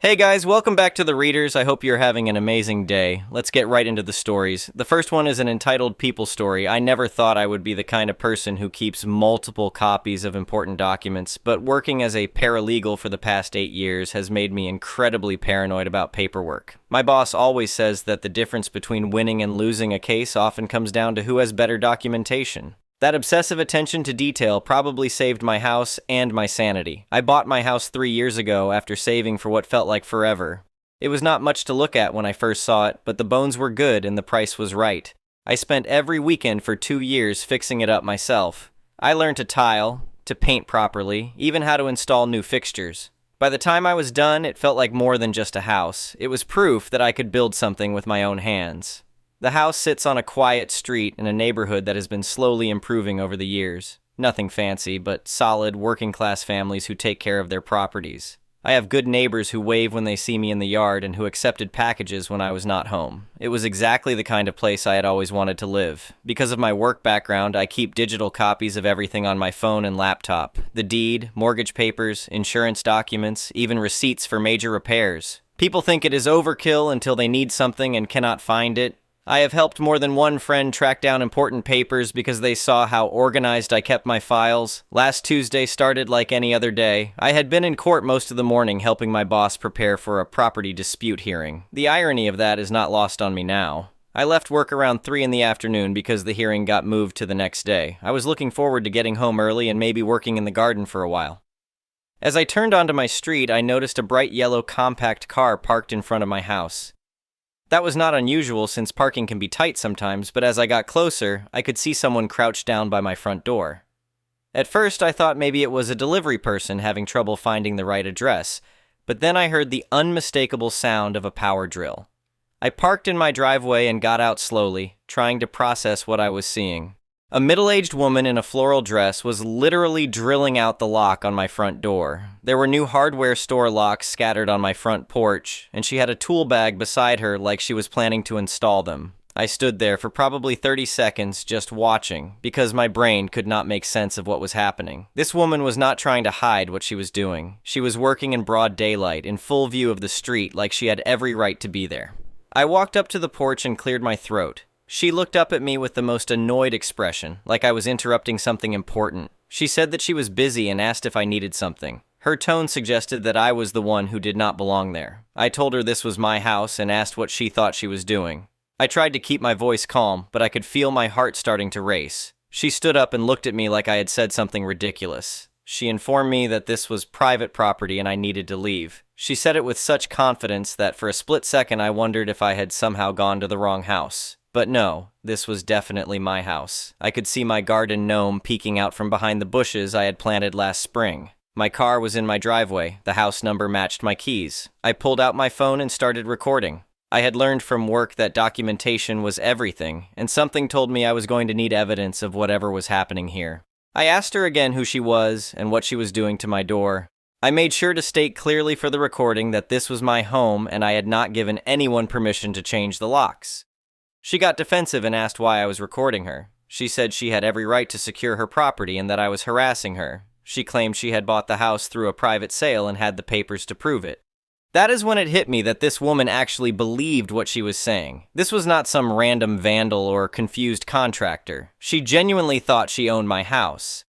Hey guys, welcome back to The Readers. I hope you're having an amazing day. Let's get right into the stories. The first one is an entitled People story. I never thought I would be the kind of person who keeps multiple copies of important documents, but working as a paralegal for the past 8 years has made me incredibly paranoid about paperwork. My boss always says that the difference between winning and losing a case often comes down to who has better documentation. That obsessive attention to detail probably saved my house and my sanity. I bought my house 3 years ago after saving for what felt like forever. It was not much to look at when I first saw it, but the bones were good and the price was right. I spent every weekend for 2 years fixing it up myself. I learned to tile, to paint properly, even how to install new fixtures. By the time I was done, it felt like more than just a house. It was proof that I could build something with my own hands. The house sits on a quiet street in a neighborhood that has been slowly improving over the years. Nothing fancy, but solid, working-class families who take care of their properties. I have good neighbors who wave when they see me in the yard and who accepted packages when I was not home. It was exactly the kind of place I had always wanted to live. Because of my work background, I keep digital copies of everything on my phone and laptop. The deed, mortgage papers, insurance documents, even receipts for major repairs. People think it is overkill until they need something and cannot find it. I have helped more than one friend track down important papers because they saw how organized I kept my files. Last Tuesday started like any other day. I had been in court most of the morning helping my boss prepare for a property dispute hearing. The irony of that is not lost on me now. I left work around 3 in the afternoon because the hearing got moved to the next day. I was looking forward to getting home early and maybe working in the garden for a while. As I turned onto my street, I noticed a bright yellow compact car parked in front of my house. That was not unusual since parking can be tight sometimes, but as I got closer, I could see someone crouched down by my front door. At first, I thought maybe it was a delivery person having trouble finding the right address, but then I heard the unmistakable sound of a power drill. I parked in my driveway and got out slowly, trying to process what I was seeing. A middle-aged woman in a floral dress was literally drilling out the lock on my front door. There were new hardware store locks scattered on my front porch, and she had a tool bag beside her like she was planning to install them. I stood there for probably 30 seconds just watching, because my brain could not make sense of what was happening. This woman was not trying to hide what she was doing. She was working in broad daylight, in full view of the street, like she had every right to be there. I walked up to the porch and cleared my throat. She looked up at me with the most annoyed expression, like I was interrupting something important. She said that she was busy and asked if I needed something. Her tone suggested that I was the one who did not belong there. I told her this was my house and asked what she thought she was doing. I tried to keep my voice calm, but I could feel my heart starting to race. She stood up and looked at me like I had said something ridiculous. She informed me that this was private property and I needed to leave. She said it with such confidence that for a split second I wondered if I had somehow gone to the wrong house. But no, this was definitely my house. I could see my garden gnome peeking out from behind the bushes I had planted last spring. My car was in my driveway. The house number matched my keys. I pulled out my phone and started recording. I had learned from work that documentation was everything, and something told me I was going to need evidence of whatever was happening here. I asked her again who she was and what she was doing to my door. I made sure to state clearly for the recording that this was my home and I had not given anyone permission to change the locks. She got defensive and asked why I was recording her. She said she had every right to secure her property and that I was harassing her. She claimed she had bought the house through a private sale and had the papers to prove it. That is when it hit me that this woman actually believed what she was saying. This was not some random vandal or confused contractor. She genuinely thought she owned my house.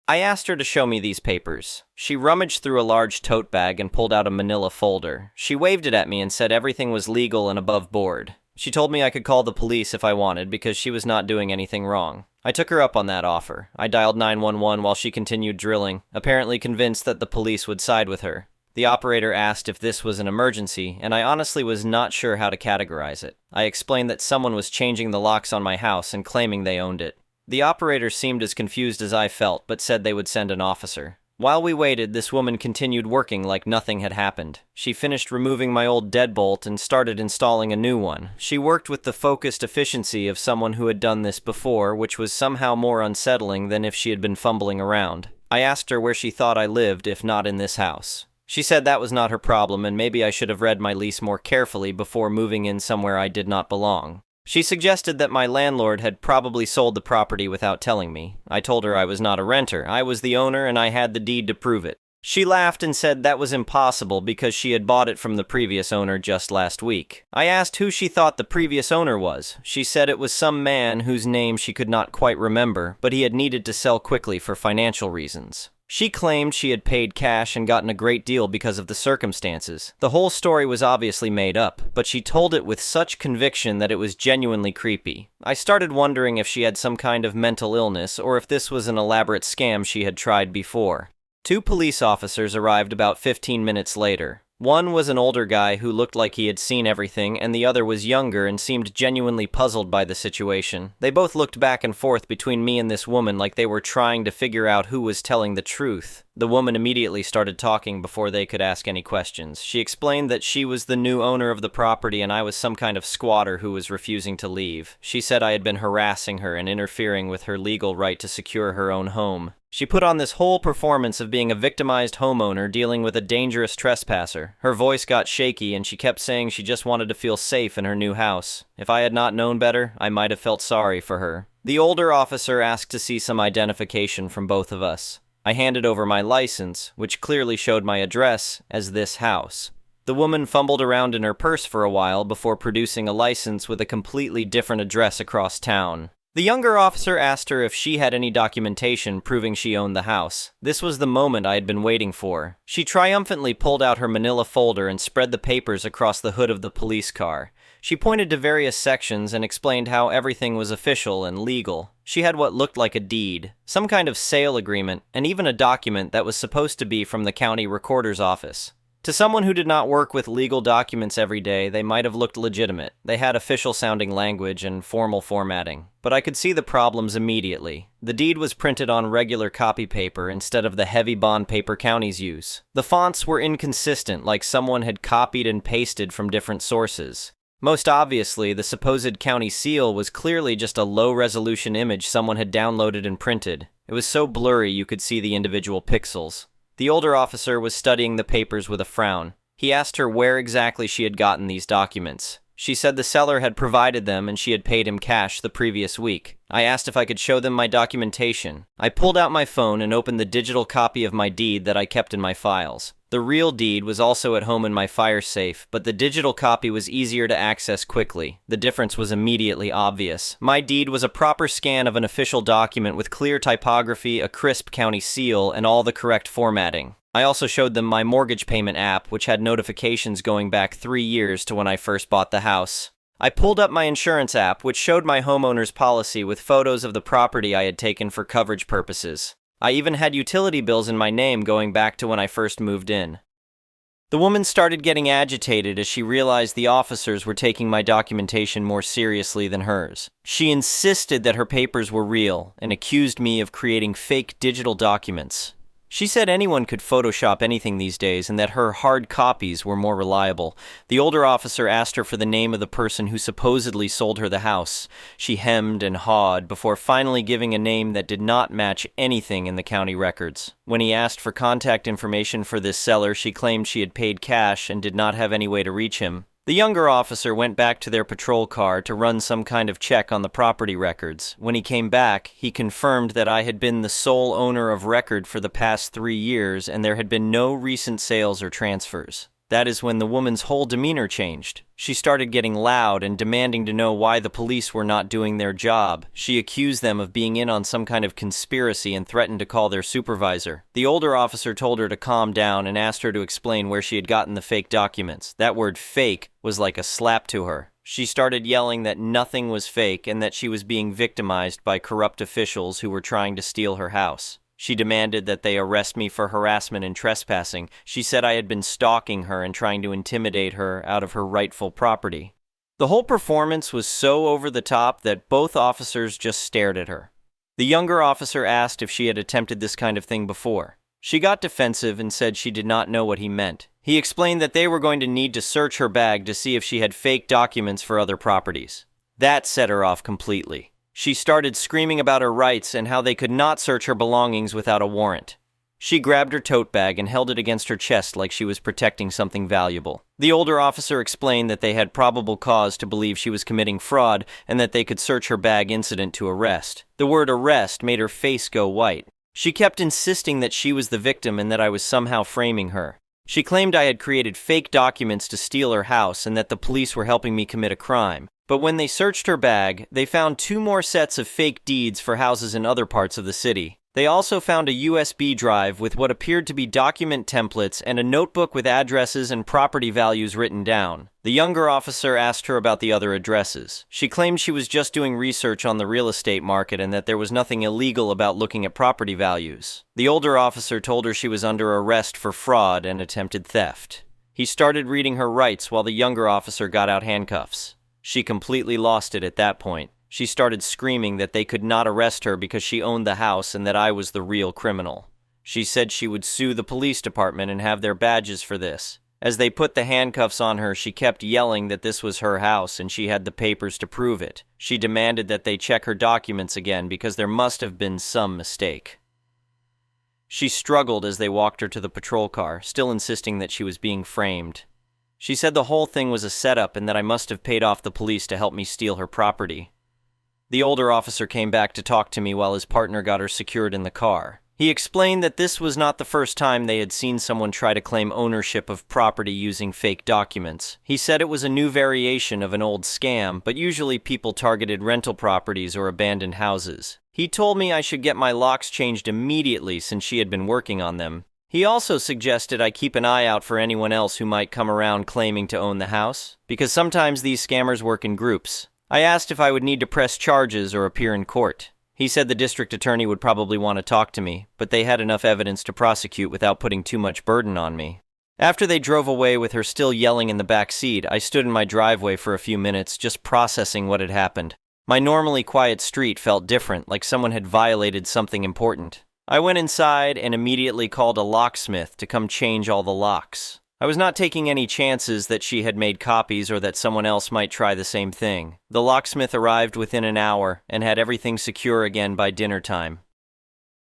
I asked her to show me these papers. She rummaged through a large tote bag and pulled out a manila folder. She waved it at me and said everything was legal and above board. She told me I could call the police if I wanted because she was not doing anything wrong. I took her up on that offer. I dialed 911 while she continued drilling, apparently convinced that the police would side with her. The operator asked if this was an emergency, and I honestly was not sure how to categorize it. I explained that someone was changing the locks on my house and claiming they owned it. The operator seemed as confused as I felt, but said they would send an officer. While we waited, this woman continued working like nothing had happened. She finished removing my old deadbolt and started installing a new one. She worked with the focused efficiency of someone who had done this before, which was somehow more unsettling than if she had been fumbling around. I asked her where she thought I lived, if not in this house. She said that was not her problem and maybe I should have read my lease more carefully before moving in somewhere I did not belong. She suggested that my landlord had probably sold the property without telling me. I told her I was not a renter. I was the owner and I had the deed to prove it. She laughed and said that was impossible because she had bought it from the previous owner just last week. I asked who she thought the previous owner was. She said it was some man whose name she could not quite remember, but he had needed to sell quickly for financial reasons. She claimed she had paid cash and gotten a great deal because of the circumstances. The whole story was obviously made up, but she told it with such conviction that it was genuinely creepy. I started wondering if she had some kind of mental illness or if this was an elaborate scam she had tried before. 2 police officers arrived about 15 minutes later. One was an older guy who looked like he had seen everything, and the other was younger and seemed genuinely puzzled by the situation. They both looked back and forth between me and this woman like they were trying to figure out who was telling the truth. The woman immediately started talking before they could ask any questions. She explained that she was the new owner of the property and I was some kind of squatter who was refusing to leave. She said I had been harassing her and interfering with her legal right to secure her own home. She put on this whole performance of being a victimized homeowner dealing with a dangerous trespasser. Her voice got shaky and she kept saying she just wanted to feel safe in her new house. If I had not known better, I might have felt sorry for her. The older officer asked to see some identification from both of us. I handed over my license, which clearly showed my address as this house. The woman fumbled around in her purse for a while before producing a license with a completely different address across town. The younger officer asked her if she had any documentation proving she owned the house. This was the moment I had been waiting for. She triumphantly pulled out her manila folder and spread the papers across the hood of the police car. She pointed to various sections and explained how everything was official and legal. She had what looked like a deed, some kind of sale agreement, and even a document that was supposed to be from the county recorder's office. To someone who did not work with legal documents every day, they might have looked legitimate. They had official-sounding language and formal formatting. But I could see the problems immediately. The deed was printed on regular copy paper instead of the heavy bond paper counties use. The fonts were inconsistent, like someone had copied and pasted from different sources. Most obviously, the supposed county seal was clearly just a low-resolution image someone had downloaded and printed. It was so blurry you could see the individual pixels. The older officer was studying the papers with a frown. He asked her where exactly she had gotten these documents. She said the seller had provided them and she had paid him cash the previous week. I asked if I could show them my documentation. I pulled out my phone and opened the digital copy of my deed that I kept in my files. The real deed was also at home in my fire safe, but the digital copy was easier to access quickly. The difference was immediately obvious. My deed was a proper scan of an official document with clear typography, a crisp county seal, and all the correct formatting. I also showed them my mortgage payment app, which had notifications going back 3 years to when I first bought the house. I pulled up my insurance app, which showed my homeowner's policy with photos of the property I had taken for coverage purposes. I even had utility bills in my name going back to when I first moved in. The woman started getting agitated as she realized the officers were taking my documentation more seriously than hers. She insisted that her papers were real and accused me of creating fake digital documents. She said anyone could Photoshop anything these days and that her hard copies were more reliable. The older officer asked her for the name of the person who supposedly sold her the house. She hemmed and hawed before finally giving a name that did not match anything in the county records. When he asked for contact information for this seller, she claimed she had paid cash and did not have any way to reach him. The younger officer went back to their patrol car to run some kind of check on the property records. When he came back, he confirmed that I had been the sole owner of record for the past 3 years and there had been no recent sales or transfers. That is when the woman's whole demeanor changed. She started getting loud and demanding to know why the police were not doing their job. She accused them of being in on some kind of conspiracy and threatened to call their supervisor. The older officer told her to calm down and asked her to explain where she had gotten the fake documents. That word fake was like a slap to her. She started yelling that nothing was fake and that she was being victimized by corrupt officials who were trying to steal her house. She demanded that they arrest me for harassment and trespassing. She said I had been stalking her and trying to intimidate her out of her rightful property. The whole performance was so over the top that both officers just stared at her. The younger officer asked if she had attempted this kind of thing before. She got defensive and said she did not know what he meant. He explained that they were going to need to search her bag to see if she had fake documents for other properties. That set her off completely. She started screaming about her rights and how they could not search her belongings without a warrant. She grabbed her tote bag and held it against her chest like she was protecting something valuable. The older officer explained that they had probable cause to believe she was committing fraud and that they could search her bag incident to arrest. The word arrest made her face go white. She kept insisting that she was the victim and that I was somehow framing her. She claimed I had created fake documents to steal her house and that the police were helping me commit a crime. But when they searched her bag, they found 2 more sets of fake deeds for houses in other parts of the city. They also found a USB drive with what appeared to be document templates and a notebook with addresses and property values written down. The younger officer asked her about the other addresses. She claimed she was just doing research on the real estate market and that there was nothing illegal about looking at property values. The older officer told her she was under arrest for fraud and attempted theft. He started reading her rights while the younger officer got out handcuffs. She completely lost it at that point. She started screaming that they could not arrest her because she owned the house and that I was the real criminal. She said she would sue the police department and have their badges for this. As they put the handcuffs on her, she kept yelling that this was her house and she had the papers to prove it. She demanded that they check her documents again because there must have been some mistake. She struggled as they walked her to the patrol car, still insisting that she was being framed. She said the whole thing was a setup and that I must have paid off the police to help me steal her property. The older officer came back to talk to me while his partner got her secured in the car. He explained that this was not the first time they had seen someone try to claim ownership of property using fake documents. He said it was a new variation of an old scam, but usually people targeted rental properties or abandoned houses. He told me I should get my locks changed immediately since she had been working on them. He also suggested I keep an eye out for anyone else who might come around claiming to own the house, because sometimes these scammers work in groups. I asked if I would need to press charges or appear in court. He said the district attorney would probably want to talk to me, but they had enough evidence to prosecute without putting too much burden on me. After they drove away with her still yelling in the back seat, I stood in my driveway for a few minutes, just processing what had happened. My normally quiet street felt different, like someone had violated something important. I went inside and immediately called a locksmith to come change all the locks. I was not taking any chances that she had made copies or that someone else might try the same thing. The locksmith arrived within an hour and had everything secure again by dinner time.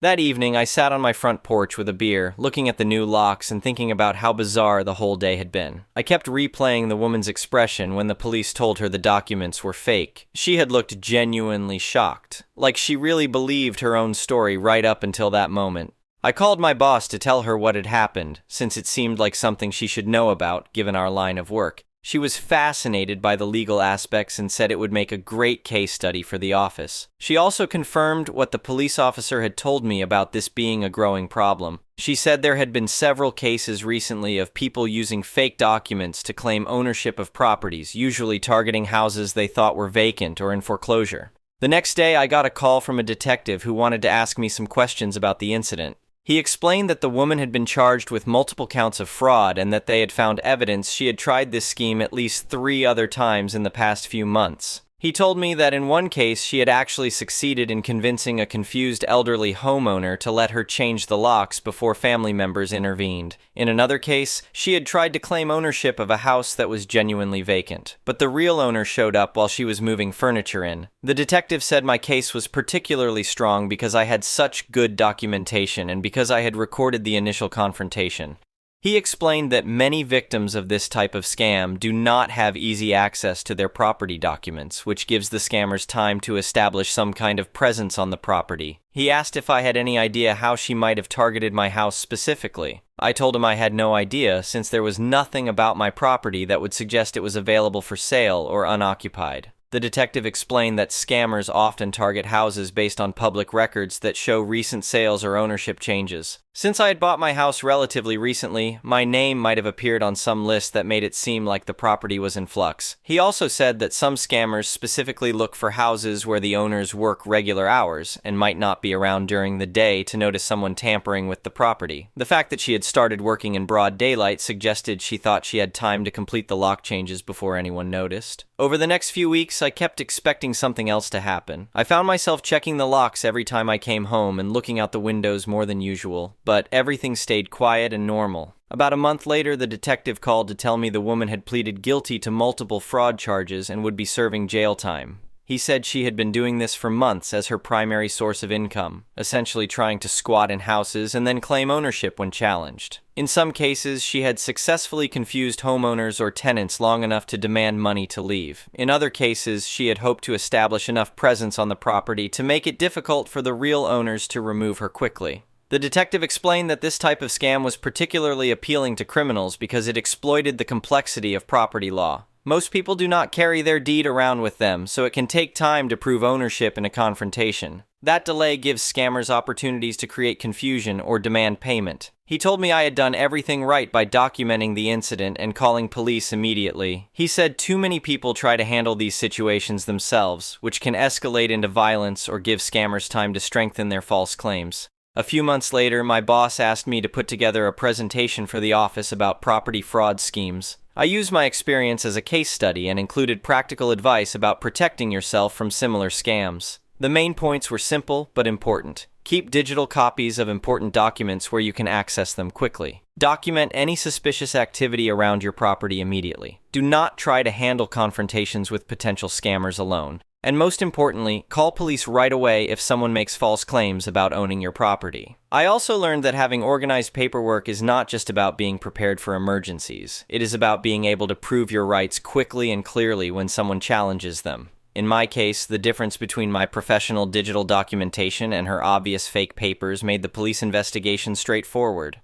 That evening, I sat on my front porch with a beer, looking at the new locks and thinking about how bizarre the whole day had been. I kept replaying the woman's expression when the police told her the documents were fake. She had looked genuinely shocked, like she really believed her own story right up until that moment. I called my boss to tell her what had happened, since it seemed like something she should know about, given our line of work. She was fascinated by the legal aspects and said it would make a great case study for the office. She also confirmed what the police officer had told me about this being a growing problem. She said there had been several cases recently of people using fake documents to claim ownership of properties, usually targeting houses they thought were vacant or in foreclosure. The next day, I got a call from a detective who wanted to ask me some questions about the incident. He explained that the woman had been charged with multiple counts of fraud and that they had found evidence she had tried this scheme at least 3 other times in the past few months. He told me that in one case she had actually succeeded in convincing a confused elderly homeowner to let her change the locks before family members intervened. In another case, she had tried to claim ownership of a house that was genuinely vacant, but the real owner showed up while she was moving furniture in. The detective said my case was particularly strong because I had such good documentation and because I had recorded the initial confrontation. He explained that many victims of this type of scam do not have easy access to their property documents, which gives the scammers time to establish some kind of presence on the property. He asked if I had any idea how she might have targeted my house specifically. I told him I had no idea, since there was nothing about my property that would suggest it was available for sale or unoccupied. The detective explained that scammers often target houses based on public records that show recent sales or ownership changes. Since I had bought my house relatively recently, my name might have appeared on some list that made it seem like the property was in flux. He also said that some scammers specifically look for houses where the owners work regular hours and might not be around during the day to notice someone tampering with the property. The fact that she had started working in broad daylight suggested she thought she had time to complete the lock changes before anyone noticed. Over the next few weeks, I kept expecting something else to happen. I found myself checking the locks every time I came home and looking out the windows more than usual, but everything stayed quiet and normal. About a month later, the detective called to tell me the woman had pleaded guilty to multiple fraud charges and would be serving jail time. He said she had been doing this for months as her primary source of income, essentially trying to squat in houses and then claim ownership when challenged. In some cases, she had successfully confused homeowners or tenants long enough to demand money to leave. In other cases, she had hoped to establish enough presence on the property to make it difficult for the real owners to remove her quickly. The detective explained that this type of scam was particularly appealing to criminals because it exploited the complexity of property law. Most people do not carry their deed around with them, so it can take time to prove ownership in a confrontation. That delay gives scammers opportunities to create confusion or demand payment. He told me I had done everything right by documenting the incident and calling police immediately. He said too many people try to handle these situations themselves, which can escalate into violence or give scammers time to strengthen their false claims. A few months later, my boss asked me to put together a presentation for the office about property fraud schemes. I used my experience as a case study and included practical advice about protecting yourself from similar scams. The main points were simple but important. Keep digital copies of important documents where you can access them quickly. Document any suspicious activity around your property immediately. Do not try to handle confrontations with potential scammers alone. And most importantly, call police right away if someone makes false claims about owning your property. I also learned that having organized paperwork is not just about being prepared for emergencies. It is about being able to prove your rights quickly and clearly when someone challenges them. In my case, the difference between my professional digital documentation and her obvious fake papers made the police investigation straightforward.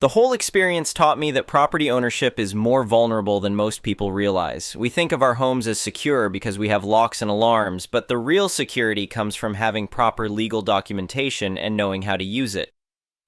The whole experience taught me that property ownership is more vulnerable than most people realize. We think of our homes as secure because we have locks and alarms, but the real security comes from having proper legal documentation and knowing how to use it.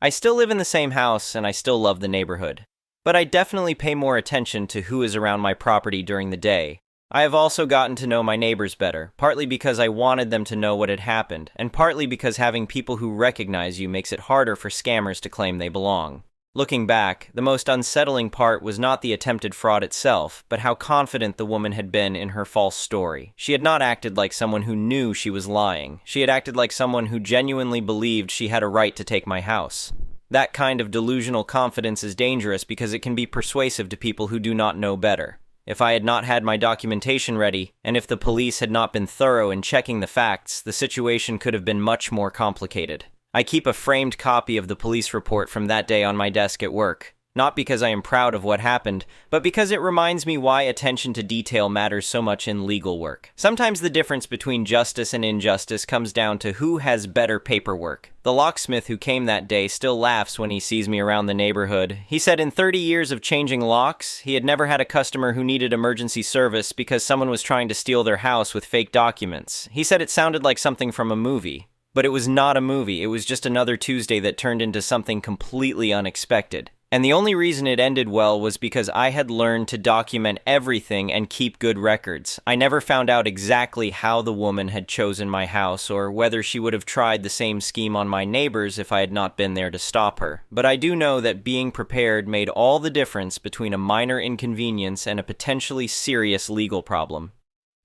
I still live in the same house and I still love the neighborhood, but I definitely pay more attention to who is around my property during the day. I have also gotten to know my neighbors better, partly because I wanted them to know what had happened, and partly because having people who recognize you makes it harder for scammers to claim they belong. Looking back, the most unsettling part was not the attempted fraud itself, but how confident the woman had been in her false story. She had not acted like someone who knew she was lying. She had acted like someone who genuinely believed she had a right to take my house. That kind of delusional confidence is dangerous because it can be persuasive to people who do not know better. If I had not had my documentation ready, and if the police had not been thorough in checking the facts, the situation could have been much more complicated. I keep a framed copy of the police report from that day on my desk at work, not because I am proud of what happened, but because it reminds me why attention to detail matters so much in legal work. Sometimes the difference between justice and injustice comes down to who has better paperwork. The locksmith who came that day still laughs when he sees me around the neighborhood. He said in 30 years of changing locks, he had never had a customer who needed emergency service because someone was trying to steal their house with fake documents. He said it sounded like something from a movie. But it was not a movie, it was just another Tuesday that turned into something completely unexpected. And the only reason it ended well was because I had learned to document everything and keep good records. I never found out exactly how the woman had chosen my house or whether she would have tried the same scheme on my neighbors if I had not been there to stop her. But I do know that being prepared made all the difference between a minor inconvenience and a potentially serious legal problem.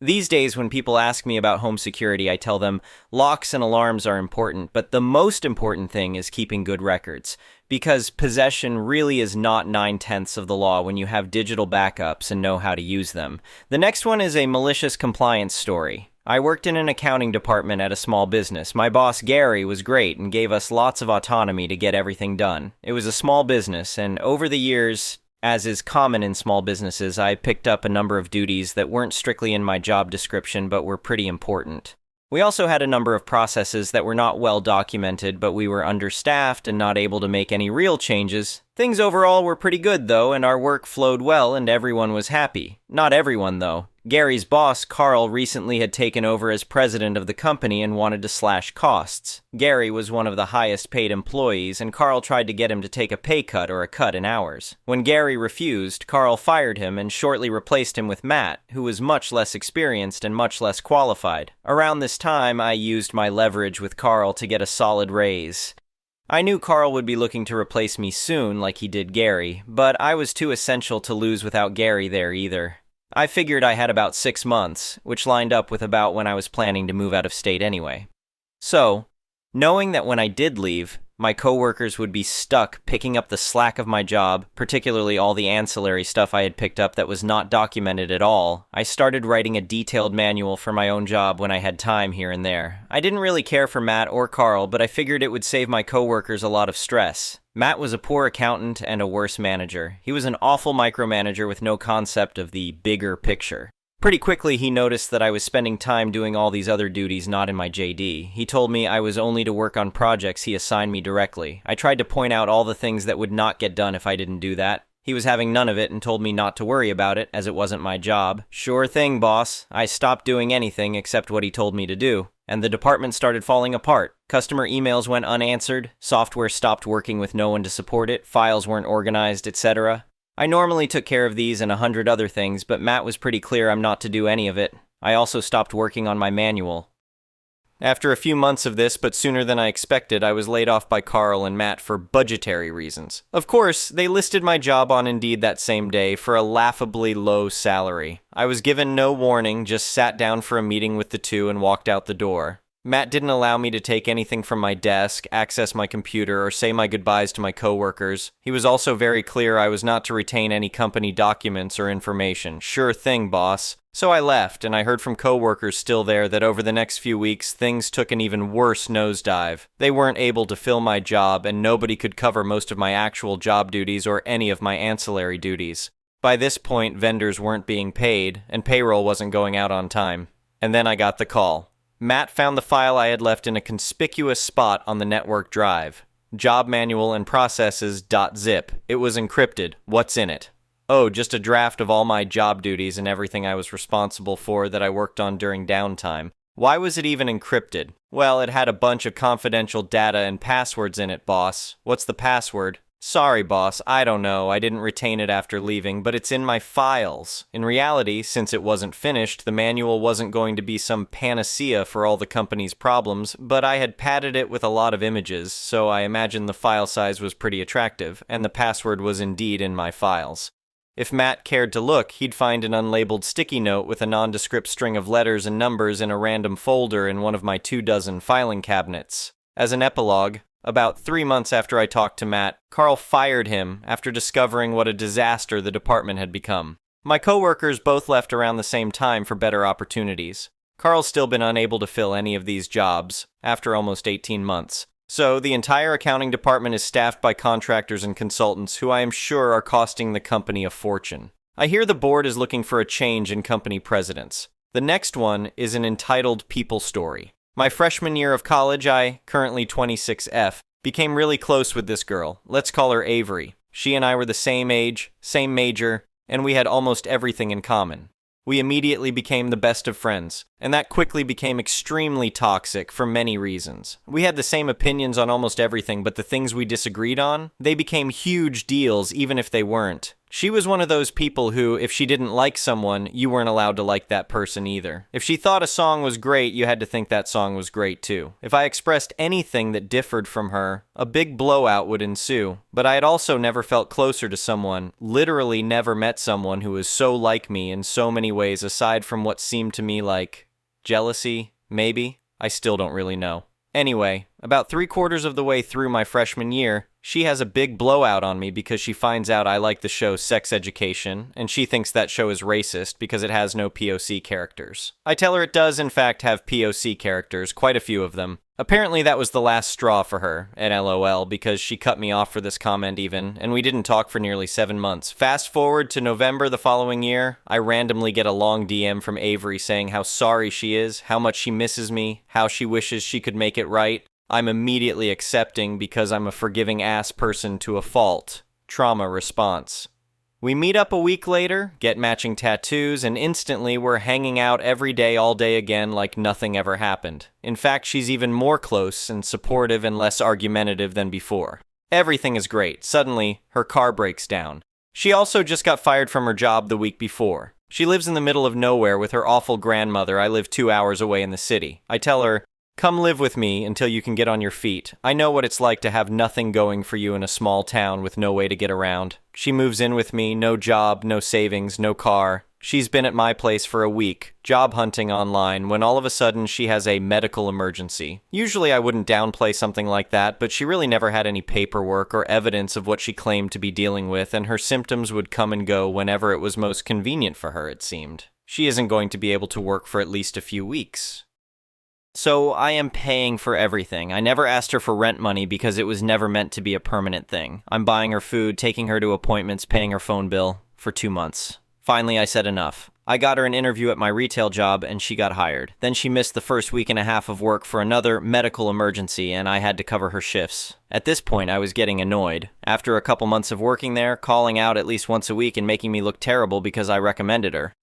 These days, when people ask me about home security, I tell them locks and alarms are important, but the most important thing is keeping good records, because possession really is not 9/10 of the law when you have digital backups and know how to use them. The next one is a malicious compliance story. I worked in an accounting department at a small business. My boss, Gary, was great and gave us lots of autonomy to get everything done. It was a small business, and over the years, as is common in small businesses, I picked up a number of duties that weren't strictly in my job description but were pretty important. We also had a number of processes that were not well documented, but we were understaffed and not able to make any real changes. Things overall were pretty good though, and our work flowed well and everyone was happy. Not everyone though. Gary's boss, Carl, recently had taken over as president of the company and wanted to slash costs. Gary was one of the highest paid employees, and Carl tried to get him to take a pay cut or a cut in hours. When Gary refused, Carl fired him and shortly replaced him with Matt, who was much less experienced and much less qualified. Around this time, I used my leverage with Carl to get a solid raise. I knew Carl would be looking to replace me soon, like he did Gary, but I was too essential to lose without Gary there either. I figured I had about 6 months, which lined up with about when I was planning to move out of state anyway. So, knowing that when I did leave, My coworkers would be stuck picking up the slack of my job, particularly all the ancillary stuff I had picked up that was not documented at all. I started writing a detailed manual for my own job when I had time here and there. I didn't really care for Matt or Carl, but I figured it would save my coworkers a lot of stress. Matt was a poor accountant and a worse manager. He was an awful micromanager with no concept of the bigger picture. Pretty quickly, he noticed that I was spending time doing all these other duties not in my JD. He told me I was only to work on projects he assigned me directly. I tried to point out all the things that would not get done if I didn't do that. He was having none of it and told me not to worry about it, as it wasn't my job. Sure thing, boss. I stopped doing anything except what he told me to do, and the department started falling apart. Customer emails went unanswered, software stopped working with no one to support it, files weren't organized, etc. I normally took care of these and 100 other things, but Matt was pretty clear I'm not to do any of it. I also stopped working on my manual. After a few months of this, but sooner than I expected, I was laid off by Carl and Matt for budgetary reasons. Of course, they listed my job on Indeed that same day for a laughably low salary. I was given no warning, just sat down for a meeting with the two and walked out the door. Matt didn't allow me to take anything from my desk, access my computer, or say my goodbyes to my coworkers. He was also very clear I was not to retain any company documents or information. Sure thing, boss. So I left, and I heard from coworkers still there that over the next few weeks, things took an even worse nosedive. They weren't able to fill my job, and nobody could cover most of my actual job duties or any of my ancillary duties. By this point, vendors weren't being paid, and payroll wasn't going out on time. And then I got the call. Matt found the file I had left in a conspicuous spot on the network drive. Job manual and processes.zip. It was encrypted. What's in it? Oh, just a draft of all my job duties and everything I was responsible for that I worked on during downtime. Why was it even encrypted? Well, it had a bunch of confidential data and passwords in it, boss. What's the password? Sorry, boss, I don't know. I didn't retain it after leaving, but it's in my files. In reality, since it wasn't finished, the manual wasn't going to be some panacea for all the company's problems, but I had padded it with a lot of images, so I imagine the file size was pretty attractive, and the password was indeed in my files. If Matt cared to look, he'd find an unlabeled sticky note with a nondescript string of letters and numbers in a random folder in one of my 24 filing cabinets. As an epilogue, about 3 months after I talked to Matt, Carl fired him after discovering what a disaster the department had become. My coworkers both left around the same time for better opportunities. Carl's still been unable to fill any of these jobs, after almost 18 months. So, the entire accounting department is staffed by contractors and consultants who I am sure are costing the company a fortune. I hear the board is looking for a change in company presidents. The next one is an entitled people story. My freshman year of college, I, currently 26F, became really close with this girl. Let's call her Avery. She and I were the same age, same major, and we had almost everything in common. We immediately became the best of friends, and that quickly became extremely toxic for many reasons. We had the same opinions on almost everything, but the things we disagreed on, they became huge deals even if they weren't. She was one of those people who, if she didn't like someone, you weren't allowed to like that person either. If she thought a song was great, you had to think that song was great too. If I expressed anything that differed from her, a big blowout would ensue. But I had also never felt closer to someone, literally never met someone who was so like me in so many ways aside from what seemed to me like jealousy, maybe? I still don't really know. Anyway, about 3/4 of the way through my freshman year, she has a big blowout on me because she finds out I like the show Sex Education, and she thinks that show is racist because it has no POC characters. I tell her it does in fact have POC characters, quite a few of them. Apparently that was the last straw for her, and LOL, because she cut me off for this comment even, and we didn't talk for nearly 7 months. Fast forward to November the following year, I randomly get a long DM from Avery saying how sorry she is, how much she misses me, how she wishes she could make it right. I'm immediately accepting because I'm a forgiving ass person to a fault. Trauma response. We meet up a week later, get matching tattoos, and instantly we're hanging out every day all day again like nothing ever happened. In fact, she's even more close and supportive and less argumentative than before. Everything is great. Suddenly, her car breaks down. She also just got fired from her job the week before. She lives in the middle of nowhere with her awful grandmother. I live 2 hours away in the city. I tell her, Come live with me until you can get on your feet. I know what it's like to have nothing going for you in a small town with no way to get around. She moves in with me, no job, no savings, no car. She's been at my place for a week, job hunting online, when all of a sudden she has a medical emergency. Usually I wouldn't downplay something like that, but she really never had any paperwork or evidence of what she claimed to be dealing with, and her symptoms would come and go whenever it was most convenient for her, it seemed. She isn't going to be able to work for at least a few weeks. So I am paying for everything. I never asked her for rent money because it was never meant to be a permanent thing. I'm buying her food, taking her to appointments, paying her phone bill for 2 months. Finally, I said enough. I got her an interview at my retail job and she got hired. Then she missed the first week and a half of work for another medical emergency and I had to cover her shifts. At this point, I was getting annoyed. After a couple months of working there, calling out at least once a week and making me look terrible because I recommended her.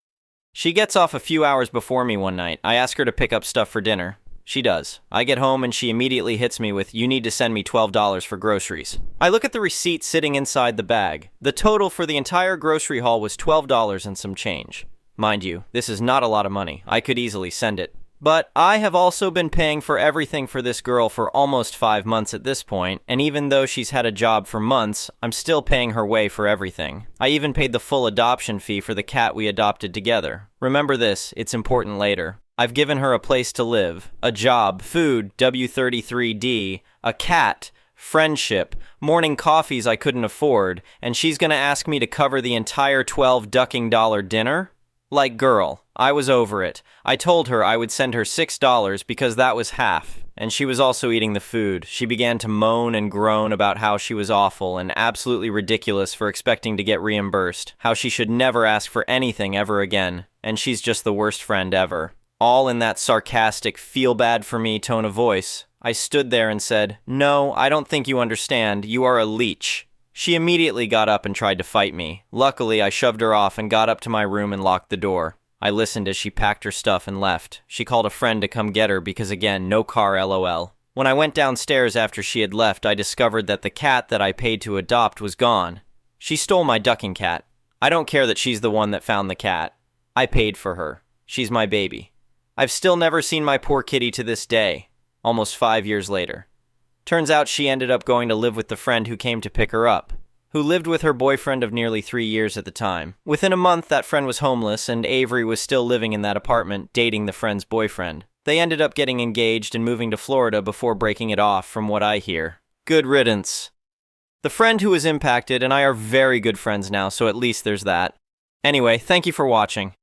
She gets off a few hours before me one night. I ask her to pick up stuff for dinner. She does. I get home and she immediately hits me with, "You need to send me $12 for groceries." I look at the receipt sitting inside the bag. The total for the entire grocery haul was $12 and some change. Mind you, this is not a lot of money. I could easily send it. But I have also been paying for everything for this girl for almost 5 months at this point, and even though she's had a job for months, I'm still paying her way for everything. I even paid the full adoption fee for the cat we adopted together. Remember this, it's important later. I've given her a place to live, a job, food, W33D, a cat, friendship, morning coffees I couldn't afford, and she's gonna ask me to cover the entire $12 dinner? Like, girl, I was over it. I told her I would send her $6 because that was half, and she was also eating the food. She began to moan and groan about how she was awful and absolutely ridiculous for expecting to get reimbursed, how she should never ask for anything ever again, and she's just the worst friend ever. All in that sarcastic, feel-bad-for-me tone of voice. I stood there and said, "No, I don't think you understand. You are a leech." She immediately got up and tried to fight me. Luckily, I shoved her off and got up to my room and locked the door. I listened as she packed her stuff and left. She called a friend to come get her because, again, no car, LOL. When I went downstairs after she had left, I discovered that the cat that I paid to adopt was gone. She stole my ducking cat. I don't care that she's the one that found the cat. I paid for her. She's my baby. I've still never seen my poor kitty to this day, almost 5 years later. Turns out she ended up going to live with the friend who came to pick her up, who lived with her boyfriend of nearly 3 years at the time. Within a month, that friend was homeless, and Avery was still living in that apartment, dating the friend's boyfriend. They ended up getting engaged and moving to Florida before breaking it off, from what I hear. Good riddance. The friend who was impacted and I are very good friends now, so at least there's that. Anyway, thank you for watching.